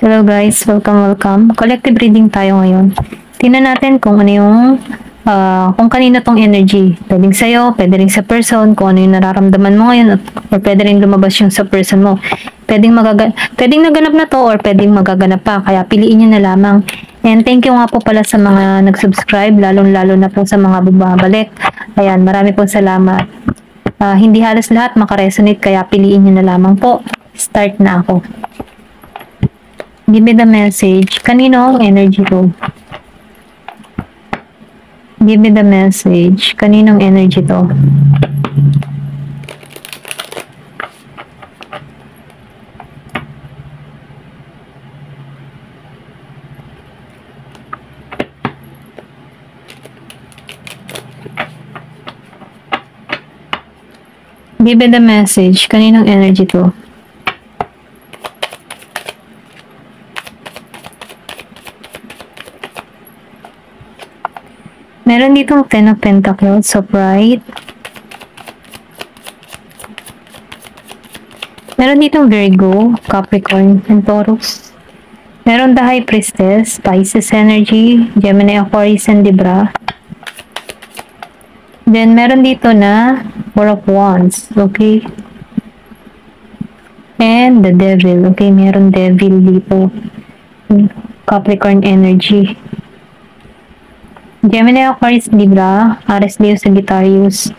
Hello guys, welcome. Collective reading tayo ngayon. Tingnan natin kung ano yung kung kanino tong energy. Pwedeng sa'yo, pwede rin sa person, kung ano yung nararamdaman mo ngayon, or pwede rin lumabas yung sa person mo. Pwedeng naganap na to, or pwedeng magaganap pa, kaya piliin nyo na lamang. And thank you nga po pala sa mga nag-subscribe, lalong-lalo na po sa mga bumabalik. Ayan, marami pong salamat. Hindi halos lahat makaresonate, kaya piliin nyo na lamang po. Start na ako. Give me the message. Kanino ang energy to? Give me the message. Kaninong energy to? Give me the message. Kaninong energy to? Meron ditong Ten of Pentacles, so bright. Meron ditong Virgo, Capricorn, and Taurus. Meron the High Priestess, Pisces energy, Gemini, Aquarius, and Libra. Then, meron dito na Four of Wands, okay? And the Devil, okay? Meron Devil dito. Capricorn energy. Gemini, Aquarius, Libra, Aries, Leo, Sagittarius.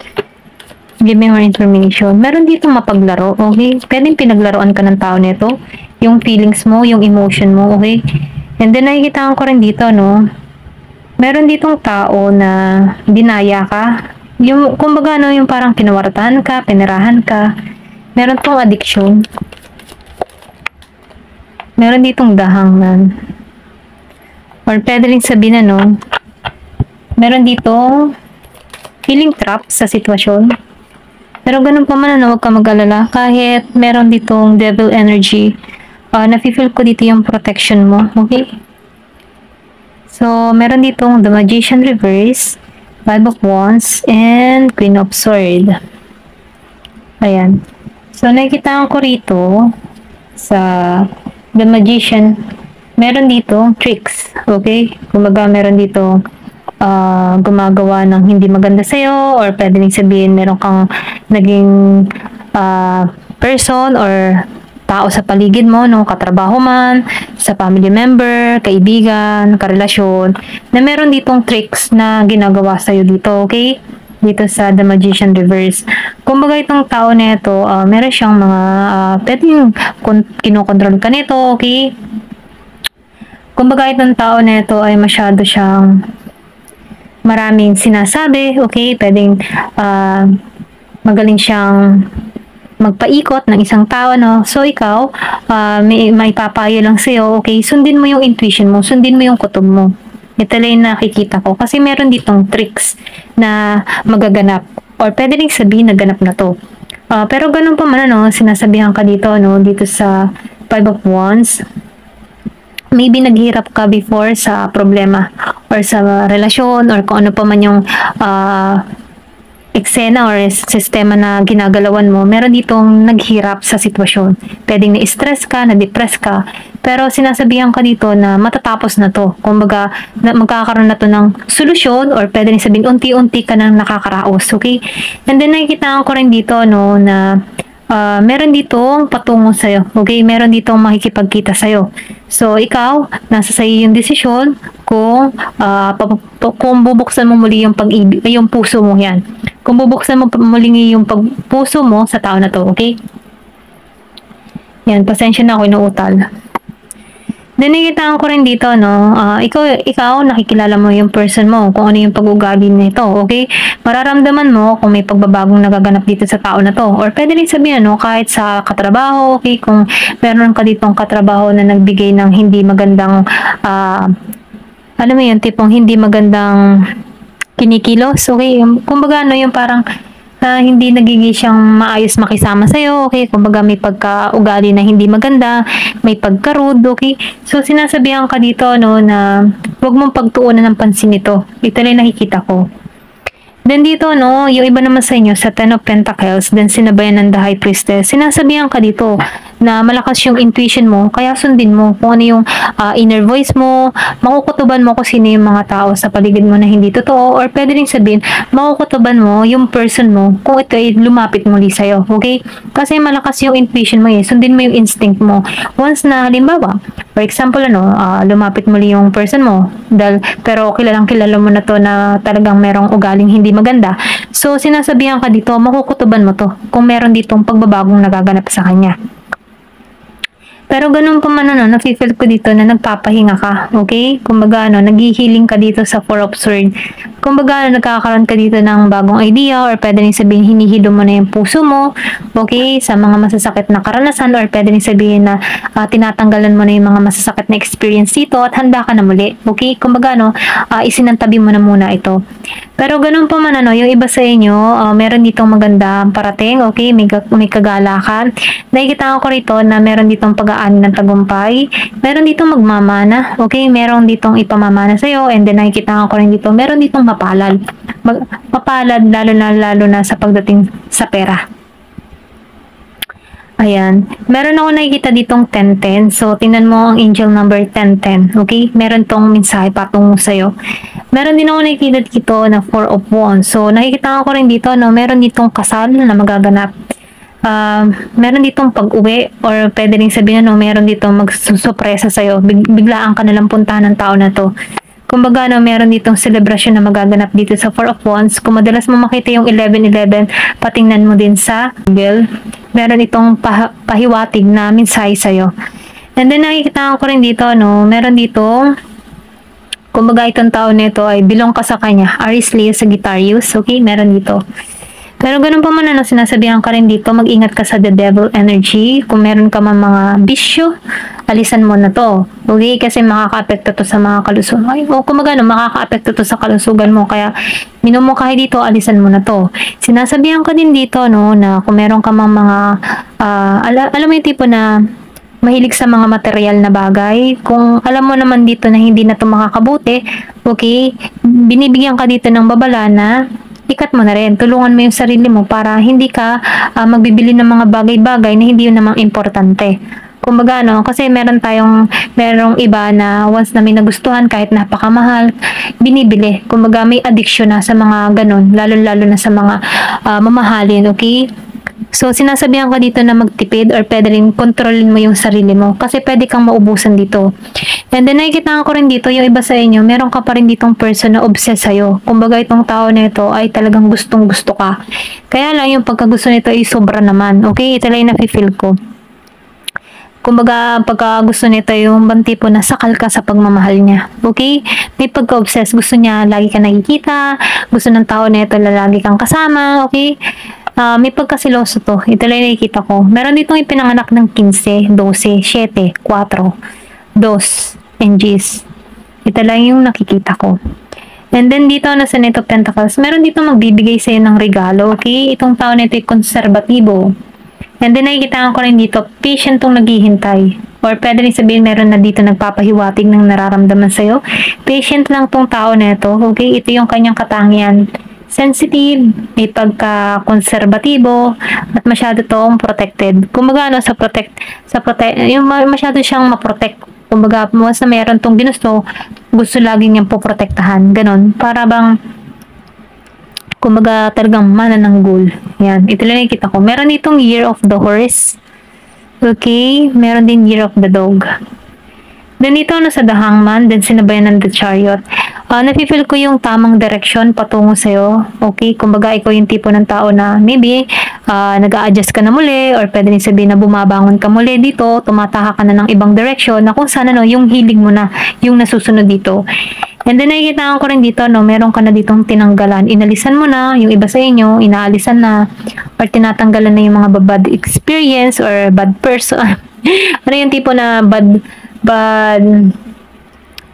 Give me more information. Meron dito mapaglaro, okay? Pwedeng pinaglaruan ka ng tao nito. Yung feelings mo, yung emotion mo, okay? And then, nakikita ko rin dito, no? Meron ditong tao na dinaya ka. Yung, kumbaga, no, yung parang kinawartahan ka, pinirahan ka. Meron tong addiction. Meron ditong dahangnan. Or pwede rin sabihin na, no? Meron dito feeling trap sa sitwasyon. Pero ganun pa man, huwag ka mag-alala. Kahit meron ditong devil energy, nafe-feel ko dito yung protection mo. Okay? So, meron ditong the Magician reverse, Five of Wands, and Queen of Swords. Ayan. So, nakikita ko rito sa the Magician, meron dito tricks. Okay? Kumbaga, meron dito gumagawa ng hindi maganda sa'yo, or pwede rin sabihin meron kang naging person or tao sa paligid mo, no, katrabaho man, sa family member, kaibigan, karelasyon, na meron ditong tricks na ginagawa sa'yo dito, okay? Dito sa The Magician Reverse. Kumbaga itong tao na ito, meron siyang mga pwedeng kinokontrol ka nito, okay? Kumbaga itong tao na ito ay masyado siyang maraming sinasabi, okay? Pwedeng magaling siyang magpaikot ng isang tao, no? So, ikaw, may papayo lang sa'yo, okay? Sundin mo yung intuition mo, sundin mo yung kutob mo. Ito lang yung nakikita ko. Kasi meron ditong tricks na magaganap. Or pwede rin sabihin na ganap na to. Pero ganun pa man, no? Sinasabihan ka dito, no? Dito sa Five of Wands. Maybe naghirap ka before sa problema or sa relasyon or kung ano pa man yung eksena or sistema na ginagalawan mo, meron ditong naghirap sa sitwasyon. Pwedeng na-stress ka, na-depress ka, pero sinasabihan ka dito na matatapos na to. Kumbaga, magkakaroon na to ng solusyon, or pwede rin sabihin, unti-unti ka nang nakakaraos, okay? And then, nakikita ko rin dito, no, na meron ditong patungo sa'yo. Okay? Meron ditong makikipagkita sa'yo. So, ikaw, nasa sa'yo yung desisyon kung bubuksan mo muli yung pag-ibig, yung puso mo yan. Kung bubuksan mo muli yung puso mo sa tao na to. Okay? Yan, pasensya na ako inuutal. Then, nakikita ko rin dito, no, ikaw, nakikilala mo yung person mo, kung ano yung pag-ugali nito, okay? Mararamdaman mo kung may pagbabagong nagaganap dito sa tao na to. Or pwede rin sabihin, no, kahit sa katrabaho, okay? Kung meron ka ditong katrabaho na nagbigay ng hindi magandang, alam mo yun, tipong hindi magandang kinikilos, okay? Kumbaga, no, yung parang, hindi nagiging siyang maayos makisama sa'yo, okay? Kumbaga may pagka-ugali na hindi maganda, may pagka-rude, okay? So, sinasabihan ka dito, no, na huwag mong pagtuunan ng pansin ito. Ito lang nakikita ko. Then dito, no, yung iba naman sa inyo, sa Ten of Pentacles, then sinabayan ng The High Priestess, sinasabihan ka dito na malakas yung intuition mo, kaya sundin mo kung ano yung inner voice mo, makukutuban mo kung sino yung mga tao sa paligid mo na hindi totoo, or pwede rin sabihin, makukutuban mo yung person mo kung ito ay lumapit muli sa'yo, okay? Kasi malakas yung intuition mo sundin mo yung instinct mo. Once na, halimbawa, for example, lumapit muli yung person mo, pero kilala mo na to na talagang merong ugaling hindi maganda. So, sinasabihan ka dito, makukutuban mo to kung meron ditong pagbabagong nagaganap sa kanya. Pero ganun pa man, nafe-feel ko dito na nagpapahinga ka, okay? Kumbaga, naghihiling ka dito sa Four of Swords. Kumbaga, nagkakaroon ka dito ng bagong idea, or pwede rin sabihin, hinihilo mo na yung puso mo, okay? Sa mga masasakit na karanasan, or pwede rin sabihin na tinatanggalan mo na yung mga masasakit na experience dito at handa ka na muli, okay? Kumbaga, isinantabi mo na muna ito. Pero ganun pa man, yung iba sa inyo, meron ditong magandang parating, okay? May kagalakan. Nakikita ko rito na meron ditong pag-aani ng tagumpay. Meron ditong magmamana, okay? Meron ditong ipamamana sa'yo, and then nakikita ko rin dito, meron ditong mapalad. Mapalad, lalo na sa pagdating sa pera. Ayan. Meron ako nakikita ditong 1010. So, tingnan mo ang angel number 1010. Okay? Meron tong mensahe patungo sa'yo. Meron din ako nakikita dito na 4 of Wands. So, nakikita ko rin dito, meron ditong kasal na magaganap. Meron ditong pag-uwi, or pwede rin sabihin meron ditong magsusurpresa sa'yo. Biglaan ka nalang puntahan ng tao na to. Kumbaga, meron ditong celebration na magaganap dito sa Four of Wands. Kung madalas mo makita yung 11-11, patingnan mo din sa bill. Meron itong pahiwatig na mensahe sa'yo. And then, nakikita ko rin dito, meron dito, kumbaga itong tao nito ay belong ka sa kanya. Aries, Leo, Sagittarius. Okay, meron dito. Pero ganun pa man, sinasabihan ka rin dito, mag-ingat ka sa the devil energy. Kung meron ka man mga bisyo, alisan mo na to. Okay? Kasi makaka-apekto to sa mga kalusugan. O kumbaga, makaka-apekto to sa kalusugan mo. Kaya, minumungkahi dito, alisan mo na to. Sinasabihan ka din dito, na kung meron ka mang mga, alam mo yung tipo na, mahilig sa mga material na bagay. Kung alam mo naman dito na hindi na to makakabuti, okay, binibigyan ka dito ng babala na ikat mo na rin. Tulungan mo yung sarili mo para hindi ka magbibili ng mga bagay-bagay na hindi yun namang importante. Kumbaga, kasi merong iba na once na may nagustuhan, kahit napakamahal, binibili. Kumbaga, may addiction na sa mga ganun, lalo-lalo na sa mga mamahalin, okay? So, sinasabihan ka dito na magtipid, or pwede rin kontrolin mo yung sarili mo kasi pwede kang maubusan dito. And then, nakikita ko rin dito, yung iba sa inyo, meron ka pa rin ditong person na obsessed sa'yo. Kumbaga, itong tao na ito ay talagang gustong-gusto ka. Kaya lang, yung pagkagusto nito ay sobra naman. Okay? Ito lang yung nafe-feel ko. Kumbaga, pagka gusto nito yung bang tipo na sakal ka sa pagmamahal niya. Okay? May pagka-obsessed. Gusto niya lagi ka nakikita. Gusto ng tao na ito lagi kang kasama. Okay? May pagkasiloso to. Ito lang nakikita ko. Meron ditong ipinanganak ng 15, 12, 7, 4, 2, and Gs. Ito lang yung nakikita ko. And then dito na sa Knight of Pentacles, meron dito magbibigay sa'yo ng regalo. Okay? Itong tao na ito ay konserbatibo. And then nakikita ko rin dito, patient tong naghihintay. Or pwede rin sabihin meron na dito nagpapahiwatig ng nararamdaman sa'yo. Patient lang tong tao na ito. Okay? Ito yung kanyang katangian. Sensitive, may pagka-konserbatibo, at masyado tong protected. Kumbaga, yung masyado siyang ma-protect. Kumbaga, once na meron tong ginusto, gusto lagi niyang poprotektahan. Ganon. Para bang, kumbaga, talagang manananggol. Yan. Ito lang nakikita ko. Meron itong Year of the Horse. Okay. Meron din Year of the Dog. Then ito sa The Hangman, then sinabayan ng The Chariot. Nafe-feel ko yung tamang direction patungo sa'yo. Okay, kumbaga ikaw yung tipo ng tao na maybe nag-a-adjust ka na muli, or pwede rin sabihin na bumabangon ka muli dito, tumataha ka na ng ibang direction na kung sana yung hilig mo na yung nasusunod dito. And then nakikita ko rin dito, meron ka na ditong tinanggalan. Inalisan mo na, yung iba sa inyo, inaalisan na, or tinatanggalan na yung mga bad experience or bad person. Ano yung tipo na bad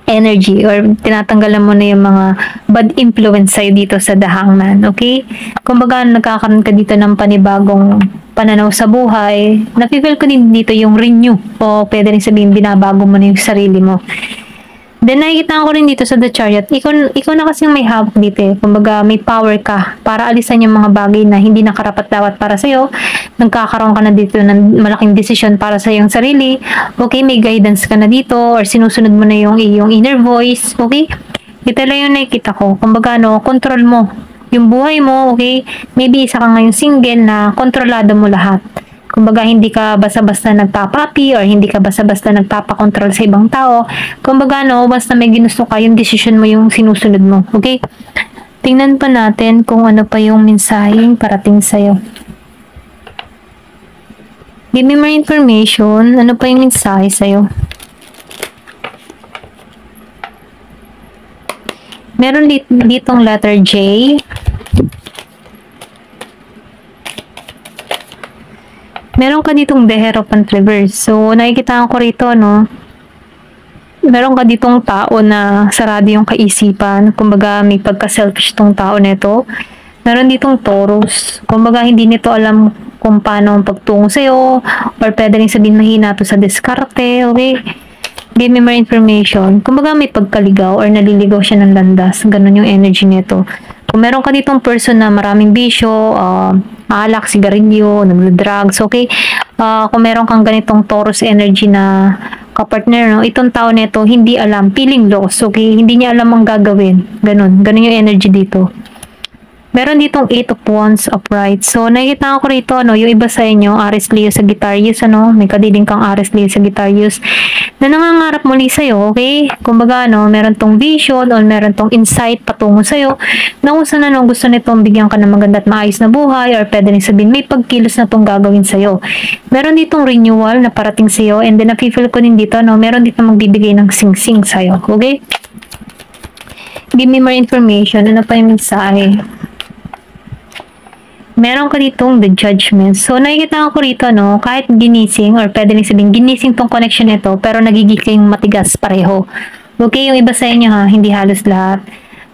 energy, or tinatanggalan mo na yung mga bad influence sa'yo dito sa The Hangman, okay? Kumbaga, nagkakaroon ka dito ng panibagong pananaw sa buhay. Nafe-feel ko din dito yung renew, o pwede rin sabihin binabago mo na yung sarili mo. Then, nakikita ko rin dito sa The Chariot, ikaw na kasing may hawak dito eh. Kumbaga, may power ka para alisan yung mga bagay na hindi nakarapat-dapat para sa'yo. Nagkakaroon ka na dito ng malaking desisyon para sa iyong sarili. Okay, may guidance ka na dito or sinusunod mo na yung iyong inner voice. Okay? Ito lang yung nakikita ko. Kumbaga, control mo yung buhay mo, okay? Maybe isa ka ngayong single na kontrolado mo lahat. Kumbaga, hindi ka basta-basta nagpapapi or hindi ka basta-basta nagpapakontrol sa ibang tao. Kumbaga, basta may ginusto ka, yung decision mo yung sinusunod mo, okay? Tingnan pa natin kung ano pa yung mensaheng parating sa'yo. Give me more information. Ano pa yung mensahe sa'yo? Meron ditong letter J. Meron ka ditong the Hierophant reverse. So, nakikita ko rito, meron ka ditong tao na sarado yung kaisipan. Kumbaga, may pagka-selfish tong tao nito. Meron ditong Taurus. Kumbaga, hindi nito alam kung paano ang pagtungo sa'yo. Or pwede rin sabihin mahina to sa diskarte. Okay? Give me more information. Kumbaga may pagkaligaw or naliligaw siya ng landas. Ganun yung energy nito. Kung meron ka ditong person na maraming bisyo, alak, sigarilyo, naglo-drugs, okay? Kung meron kang ganitong Taurus energy na kapartner, itong tao nito hindi alam, feeling lost, okay? Hindi niya alam ang gagawin. Ganun yung energy dito. Meron ditong 8 of Wands upright. So, nakikita ko rito, yung iba sa inyo, Aries Leo Sagittarius, may kadiling kang Aries Leo Sagittarius, na nangangarap muli sa'yo, okay? Kumbaga, meron tong vision, or meron tong insight patungo sa'yo, na kung saan, gusto nitong bigyan ka ng maganda at maayos na buhay, or pwede rin sabihin, may pagkilos na tong gagawin sa'yo. Meron ditong renewal na parating sa'yo, and then, na-feel ko din dito, meron dito magbibigay ng sing-sing sa'yo, okay? Give me more information. Ano pa yung mensahe? Meron ka ditong the judgment. So, nakikita ko rito, kahit ginising, or pwede rin sabihin, ginising tong connection nito, pero nagiging matigas pareho. Okay, yung iba sa inyo hindi halos lahat.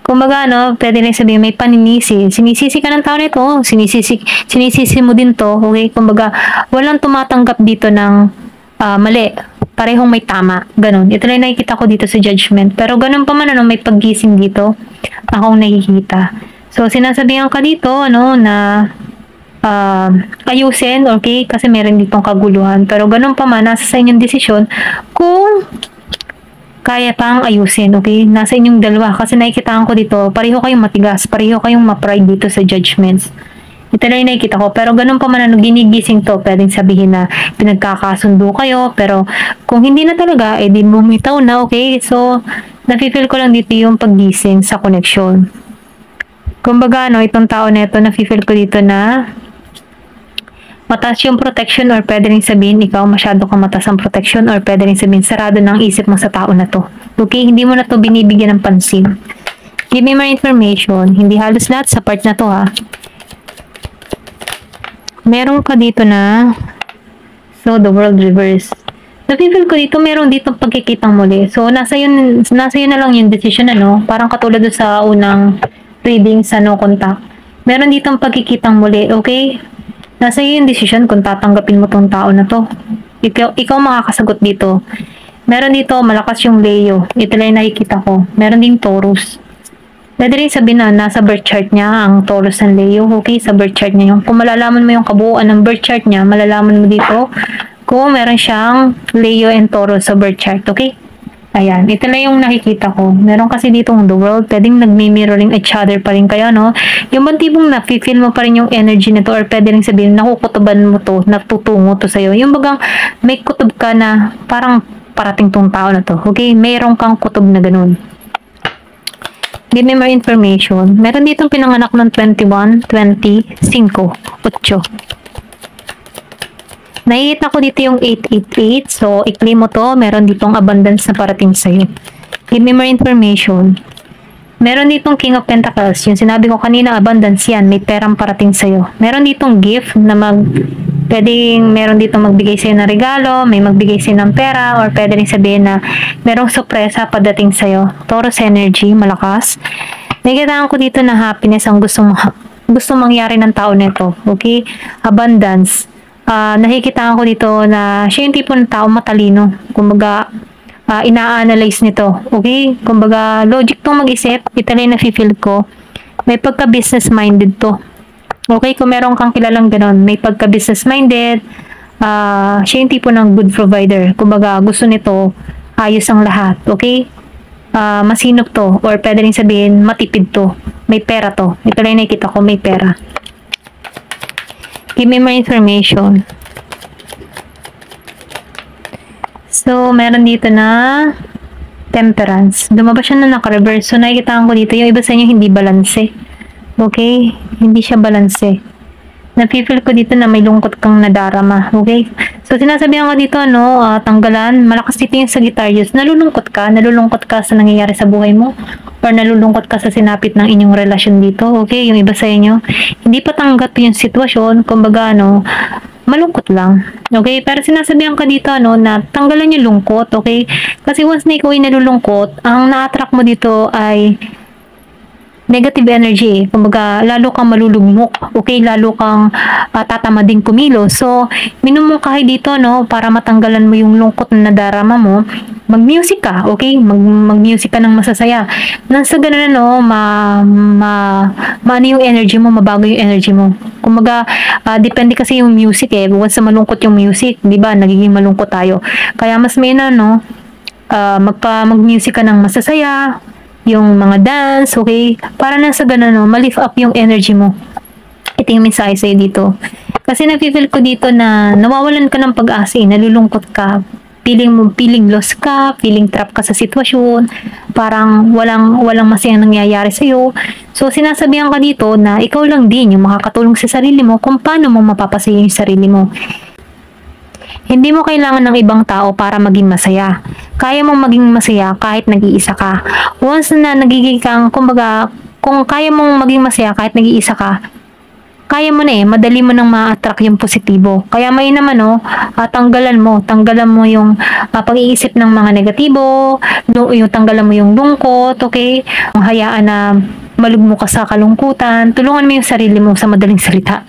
Kumbaga, pwede rin sabihin, may paninisi. Sinisisi ka ng tao nito, sinisisi mo din to, okay? Kumbaga, walang tumatanggap dito ng mali. Parehong may tama. Ganun. Ito lang nakikita ko dito sa judgment. Pero ganun pa man, may paggising dito, akong nakikita. So, sinasabihan ka dito, na ayusin, okay? Kasi meron ditong kaguluhan. Pero ganun pa man, nasa sa inyong desisyon kung kaya pang ayusin, okay? Nasa inyong dalawa. Kasi nakikitaan ko dito, pareho kayong matigas, pareho kayong ma-pride dito sa judgments. Ito na yung nakikita ko. Pero ganun pa man, ginigising to, pwedeng sabihin na pinagkakasundo kayo. Pero kung hindi na talaga, di bumitaw na, okay? So, nafe-feel ko lang dito yung paggising sa connection. Kumbaga, itong tao na ito, nafe-feel ko dito na mataas yung protection, or pwede rin sabihin, ikaw masyado kang mataas ang protection, or pwede rin sabihin, sarado ng isip mo sa tao na to. Okay? Hindi mo na to binibigyan ng pansin. Give me more information. Hindi halos lahat sa part na to, Meron ka dito na, so, the world reverse. Nafe-feel ko dito, meron dito pagkikitang muli. So, nasa yun na lang yung decision, parang katulad sa unang reading sa no contact. Meron ditong pagkikitang muli, okay? Nasa iyo yung decision kung tatanggapin mo tong tao na to. Ikaw makakasagot dito. Meron dito, malakas yung Leo. Ito lang yung nakikita ko. Meron din Taurus. Pwede rin sabihin na nasa birth chart niya ang Taurus and Leo, okay? Sa birth chart niya. Kung malalaman mo yung kabuuan ng birth chart niya, malalaman mo dito kung meron siyang Leo and Taurus sa birth chart, okay? Ayan, ito lang yung nakikita ko. Meron kasi ditong the world, pwedeng nagmi-mirroring each other pa rin kayo, Yung bantibong nafe-feel mo pa rin yung energy nito, or pwede rin sabihin, nakukutuban mo to, natutungo to sa'yo. Yung bagang may kutob ka na parang parating tong tao na to, okay? Mayroon kang kutob na ganun. Give me more information. Meron ditong pinanganak ng 21, 20, 5, 8. Nakikita ko dito yung 888. So, i-claim mo to. Meron ditong abundance na parating sa'yo. Give me more information. Meron ditong King of Pentacles. Yung sinabi ko kanina, abundance yan. May perang parating sa'yo. Meron ditong gift na pwedeng meron ditong magbigay sa'yo ng regalo, may magbigay sa'yo ng pera, or pwede rin sabihin na merong sorpresa padating sa'yo. Taurus energy, malakas. Nakikita ko dito na happiness ang gusto mangyari ng tao nito. Okay? Abundance. Nakikita ko dito na siya yung tipo ng tao matalino. Kumbaga, ina-analyze nito. Okay? Kumbaga, logic tong mag-isip. Ito lang yung nafe-feel ko. May pagka-business minded to. Okay? Kung meron kang kilalang ganon, may pagka-business minded, siya yung tipo ng good provider. Kumbaga, gusto nito, ayos ang lahat. Okay? Masinop to. Or pwede rin sabihin, matipid to. May pera to. Ito lang yung nakikita ko, may pera. Give me more information. So, meron dito na temperance. Dumaba siya na naka-reverse. So, nakikita ko dito, yung iba sa inyo hindi balanse. Okay? Hindi siya balanse. Napifeel ko dito na may lungkot kang nadarama. Okay? So, sinasabihan ko dito, tanggalan. Malakas dito yung Sagittarius. Nalulungkot ka sa nangyayari sa buhay mo. Or nalulungkot ka sa sinapit ng inyong relasyon dito. Okay? Yung iba sa inyo. Hindi pa tanggap yung sitwasyon. Kumbaga, malungkot lang. Okay? Pero sinasabihan ka dito, na tanggalan yung lungkot. Okay? Kasi once na ikaw ay nalulungkot, ang na-attract mo dito ay negative energy. Kumbaga, lalo kang malulugmok. Okay? Lalo kang tatamading kumilos. So, minumungkahi dito, para matanggalan mo yung lungkot na nadarama mo, mag-music ka. Okay? Mag-music ka ng masasaya. Nang sa ganun, maano yung energy mo, mabago yung energy mo. Kumbaga, depende kasi yung music once na malungkot yung music, di ba? Nagiging malungkot tayo. Kaya mas may mag-music ka ng masasaya, yung mga dance, okay? Para na sa ganun, ma-lift up yung energy mo. Ito yung mensahe sa'yo dito. Kasi nafe-feel ko dito na nawawalan ka ng pag-asa, nalulungkot ka. Feeling lost ka, feeling trap ka sa sitwasyon, parang walang masayang nangyayari sa'yo. So, sinasabihan ka dito na ikaw lang din yung makakatulong sa sarili mo kung paano mo mapapasaya yung sarili mo. Hindi mo kailangan ng ibang tao para maging masaya. Kaya mong maging masaya kahit nag-iisa ka. Once na nagiging kang, kumbaga, kung kaya mong maging masaya kahit nag-iisa ka, kaya mo na madali mo nang ma-attract yung positibo. Kaya may naman, tanggalan mo yung pag-iisip ng mga negatibo, yung tanggalan mo yung lungkot, okay? Hayaan na malugmo ka sa kalungkutan, tulungan mo yung sarili mo sa madaling salita.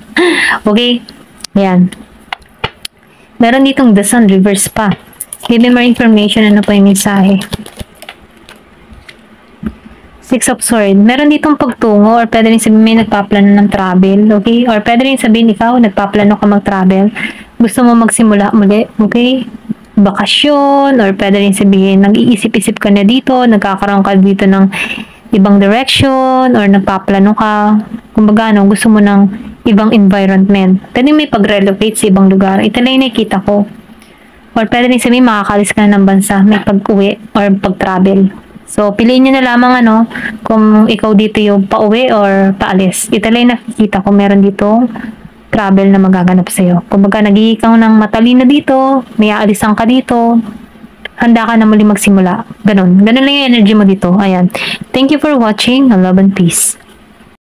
Okay? Ayan. Meron ditong the sun, reverse pa. Give me more information, ano pa yung mensahe. Six of Swords. Meron ditong pagtungo or pwede rin sabihin may nagpaplano ng travel, okay? Or pwede rin sabihin ikaw, nagpaplano ka mag-travel. Gusto mo magsimula muli, okay? Bakasyon, or pwede rin sabihin, nag-iisip-isip ka na dito, nagkakaroon ka dito ng ibang direction, or nagpaplano ka. Kumbaga, gusto mo ng ibang environment. Pwede may pag-relocate sa ibang lugar. Ito lang yung nakikita ko. Or pwede rin sabihin, makakalis ka na ng bansa, may pag-uwi or pag-travel. So, piliin nyo na lamang kung ikaw dito yung pauwi or paalis. Ito lang nakikita ko, meron dito travel na magaganap sa'yo. Kung baga nagiging ng matalino dito, may aalisan ka dito, handa ka na muli magsimula. Ganun lang yung energy mo dito. Ayan. Thank you for watching. Love and peace.